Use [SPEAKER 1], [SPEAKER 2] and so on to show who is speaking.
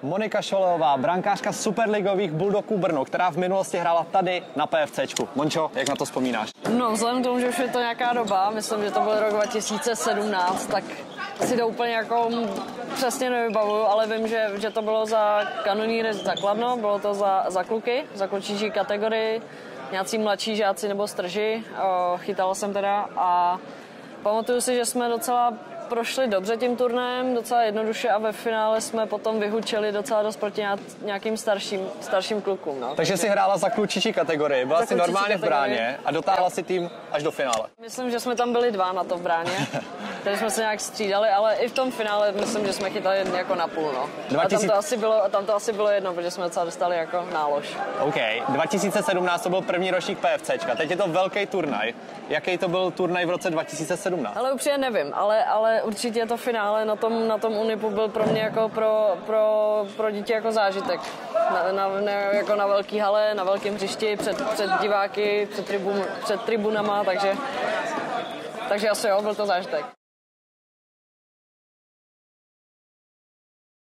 [SPEAKER 1] Monika Šoleová, brankářka superligových Bulldogů Brno, která v minulosti hrála tady na PFCčku. Mončo, jak na to vzpomínáš?
[SPEAKER 2] No, vzhledem k tomu, že už je to nějaká doba, myslím, že to byl rok 2017, tak si to úplně jako přesně nevybavuju, ale vím, že to bylo za kanonýry za Kladno, bylo to za kluky, za klučíčí kategorii, nějací mladší žáci nebo strži, chytala jsem teda a pamatuju si, že jsme docela prošli dobře tím turnajem, docela jednoduše a ve finále jsme potom vyhučili docela dost proti nějakým starším klukům. No.
[SPEAKER 1] Takže jsi hrála za klučičí kategorii, byla jsi normálně v bráně a dotáhla si tým až do finále.
[SPEAKER 2] Myslím, že jsme tam byli dva na to v bráně, takže jsme se nějak střídali, ale i v tom finále myslím, že jsme chytali jako na půl. No.
[SPEAKER 1] 2000...
[SPEAKER 2] A tam to asi bylo jedno, protože jsme docela dostali jako nálož.
[SPEAKER 1] OK, 2017 to byl první ročník PFCčka, teď je to velký turnaj. Jaký to byl turnaj v roce 2017?
[SPEAKER 2] Ale upřímně nevím, ale určitě to finále na tom Unipu byl pro mě jako pro dítě jako zážitek. Jako na velký hale, na velkém hřišti, před diváky, před tribunama, takže asi jo, byl to zážitek.